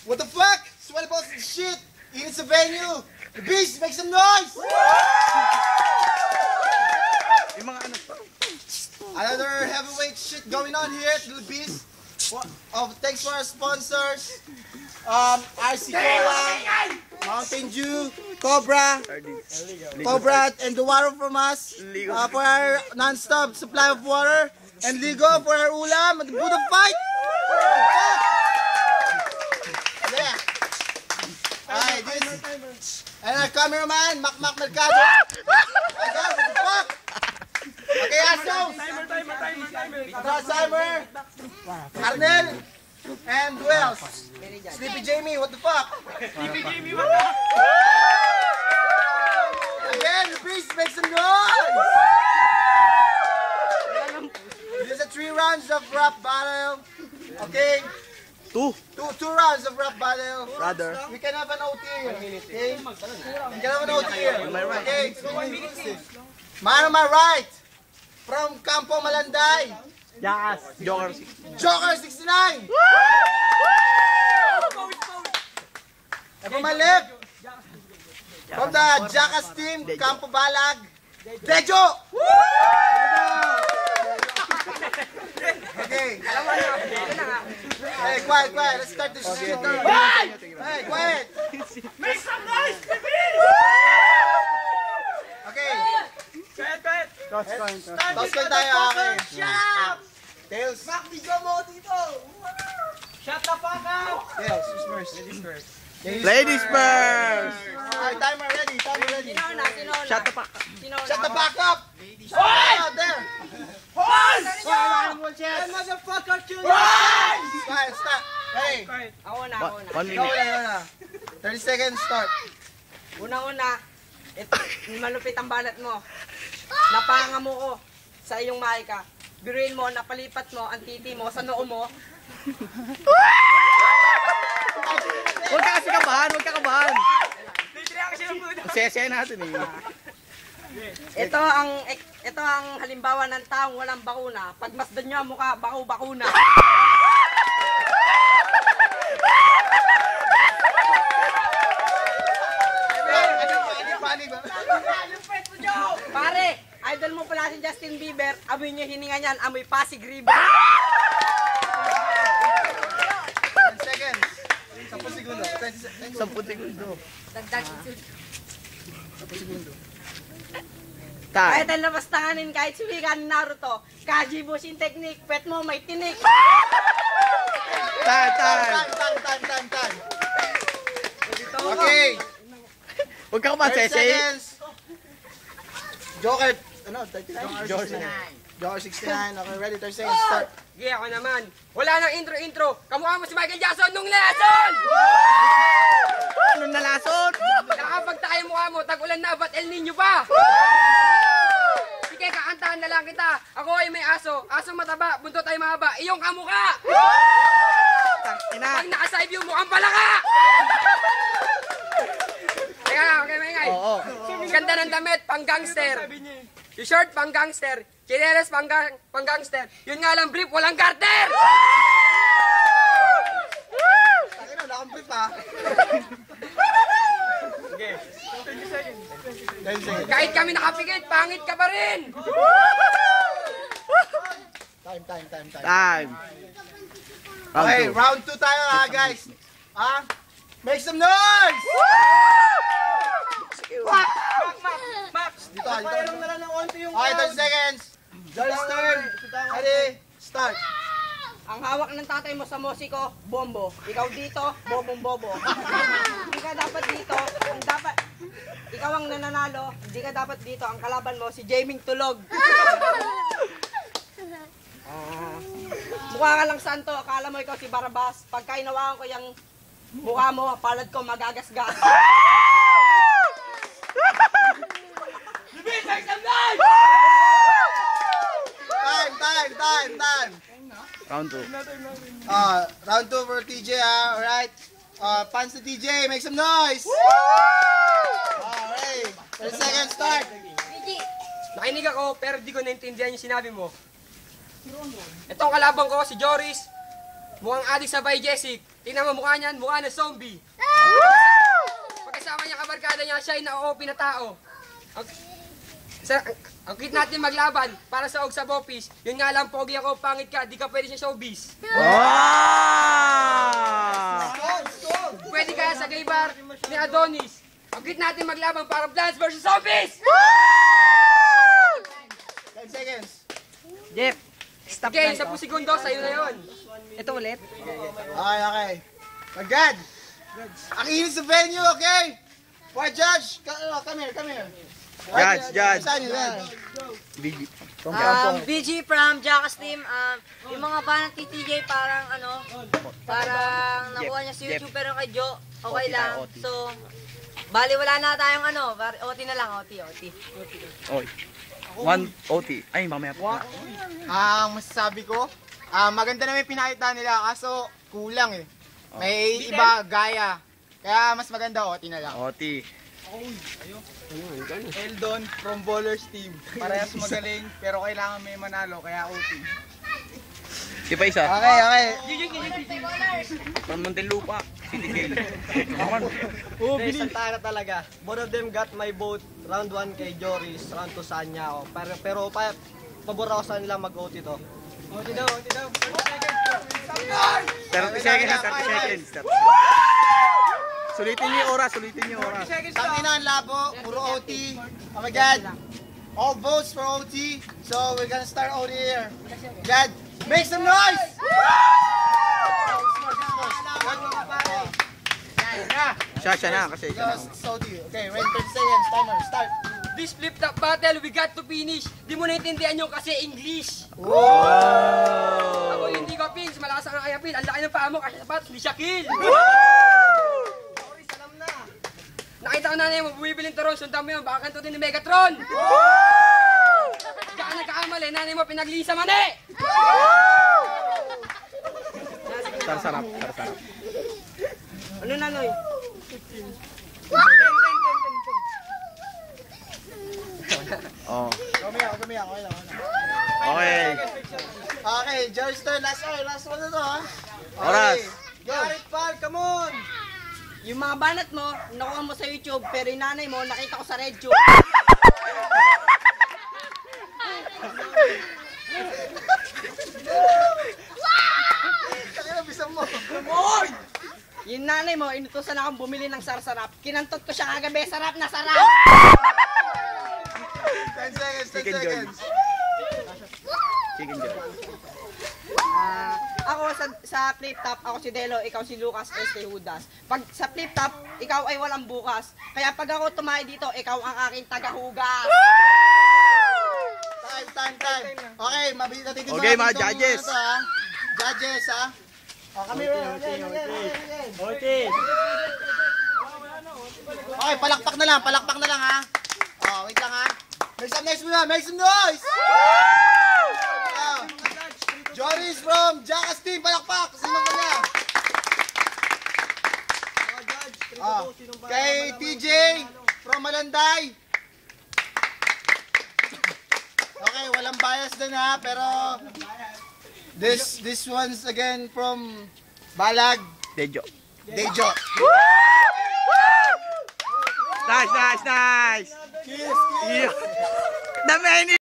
What the fuck? Sweat balls and shit. It's a venue. The Beast, make some noise. Yung mga ano pa. Another heavyweight shit going on here at the Beast. Thanks for our sponsors. RC Cola, Mountain Dew, Cobra, and the water from us for our non-stop supply of water, and Ligo for our ulam at the Buddha fight. Yeah. Alright, this and our cameraman, Mac Mercado. What the fuck? Okay, Aso. Timer. Arnel. And who else? Sleepy Jamie, what the fuck? Sleepy Jamie, what the fuck? Again, the Beast, make some noise! This is 3 rounds of rap battle. Okay? Two rounds of rap battle. Brother. We can have an OT here. Okay? We can have an OT here. Okay? Man on my right. From Campo Malanday. Yes. Joker 69. And from my left, from the Jackass team, Campo Balag, Dejo! Okay. Hey, quiet. Let's start this shit. Hey, quiet. Make some noise, baby! Okay. Quiet. Toss coin tayo, okay. Tails. Shut the fuck up! Tails, who's first? Ladies first. Alright, timer ready. Sinona. Shut the fuck. Shut the back up. Hoy! Out there. Motherfucker, kill Quiet, start. Hey. Ako na. 1 Ikaw minute. na. 30 seconds, start. Unang-una, malupit ang balat mo. Napanga mo ko sa iyong mahika. Biruin mo, napalipat mo ang titi mo sa noo mo. Huwag ka kasi kabahan. Sesya natin eh. Ito ang halimbawa ng taong walang bakuna. Pagmasdan nyo ang mukha, bakuna. Pare, idol mo pala si Justin Bieber. Amoy niya hininga niyan, amoy Pasig River. 10 seconds. 10 segundo. 10 segundo. Dagdag. 10 segundo. Kahit ang labas tanganin, kahit sumikan Naruto. Kaji Bushin technique, pet mo may tinik. Time. Okay. Huwag ka kumahan, 30 Sesya. seconds. Joker, Joker 69. Okay, ready? 30 seconds, start. Sige, ako naman. Wala nang intro. Kamukha mo si Michael Jackson nung lesson! Anong nalason? Nakapag tayo mukha mo, tag-ulan na, ba't El Nino pa? Sige, kakantahan na lang kita. Ako ay may aso. Asong mataba, buntot ay mahaba. Iyong kamukha! Pag naka-side view, mukhang palaka! Teka nga, okay, maingay. Oo. Ganda ng damit, pang-gangster. Yung short, pang-gangster. Chinelas, pang-gangster. Yun nga lang, brief, walang garter! Takin na, wala kang brief ha. Sige. 10 seconds. Kahit kami nakapigit, pangit ka pa rin! Time. Okay, round 2 tayo ha, guys. Make some noise! Max, Dito. papayalang na lang ng onti yung Okay, 30 seconds. John's turn. Ready, start. Ang hawak ng tatay mo sa musiko, bombo. Ikaw dito, bobong-bobo. Hindi ka dapat dito. Ikaw ang nananalo. Hindi ka dapat dito. Ang kalaban mo, si Jaming Tulog. Mukha ka lang santo. Akala mo ikaw si Barabas. Pagka inawakan ko yung mukha mo, palad ko magagasgas. Time. Round 2. Round 2 for TJ ha, alright? Fans to TJ, make some noise! Alright, 30 seconds, start! Nakinig ako, pero di ko naintindihan yung sinabi mo. Itong kalaban ko, si Joris. mukhang adik sa Jessic. Tingnan mo mukha niyan, mukha na zombie. Pagkasama niya kabarkada niya, siya ay na-OP na tao. Ang kit natin maglaban para sa og sa bopis. Yun nga lang, pogi ako, pangit ka, di ka pwede sa showbiz. Pwede kaya sa gay bar ni Adonis. Ang kit natin maglaban para Plants vs. Zombies! 10 seconds. Jeff, stop Okay, na. 10 segundo, sa'yo na yun. Ito ulit. Okay. Magad. Ang init sa venue, okay? Why, Judge? Come here. Judge. Saan yun? Big. BG from Jackass Team. Yung mga banat ni TJ parang parang nakuha niya si Jeff. YouTube pero kay Joe, okay OT lang. tayo, OT. So, bali wala na tayong OT na lang, OT. Oy. 1 OT. Ay, mamaya pa. Ang masasabi ko, maganda na may pinakita nila kaso kulang eh. May iba gaya. Kaya mas maganda OT na lang. OT. Eldon from Ballers Team. Parehas magaling pero kailangan may manalo kaya OT. Di pa isa. Okay. From Muntinlupa. City Gale. Santana talaga. Both of them got my vote. Round 1 kay Joris, round 2 Sanya ako. Pero pabor ako sa nila mag-OT to. OT daw. 30 seconds. Sulitin niyo yung oras. Tangina ang labo, puro OT. Oh my God. All votes for OT. So we're gonna start OT here. God, make some noise! Siya na kasi ikaw na. It's OT. Okay, ready 30 seconds. Timer, start. This flip-top battle, we got to finish. Di mo naintindihan yung kasi English. Ako hindi ko pins, malakas ang ayapin. Ang laki ng paa mo kasi sapatos, hindi siya kill. Nakita ko nanay mo, bumibiling turon, sundan mo yun, baka kanto din ni Megatron. Kaya nagkakamali, nanay mo pinaglisa mani. Sarap. Ano na, Noy? Oh. Kami. Okay. Okay, Jerry's turn. Last one na to, ha? Oras. Go. Come on! Yung mga banat mo, nakuha mo sa YouTube, pero yung nanay mo, nakita ko sa RedTube. Kaya bisan mo. Yung nanay mo, inutusan akong bumili ng sarap. Kinantot ko siya kagabi, sarap na sarap! 10 seconds. Chicken joy. Ako sa flip top, ako si Delo, ikaw si Lucas, SK Hudas. Pag sa flip top, ikaw ay walang bukas. Kaya pag ako tumayo dito, ikaw ang aking tagahugas. Time. Okay, mabilis natin dito. Okay, mga judges. Judges, ha? Oh, kami rin. Okay. Okay, palakpak na lang, ha? Oh, wait lang, ha? Make some noise! Joris from Jackass Team, palakpak! Sino ba niya? Kay TJ from Malanday. Okay, walang bias din, ha? Pero this one's again from Balag. Dejo. Dejo. Nice. Kiss. The main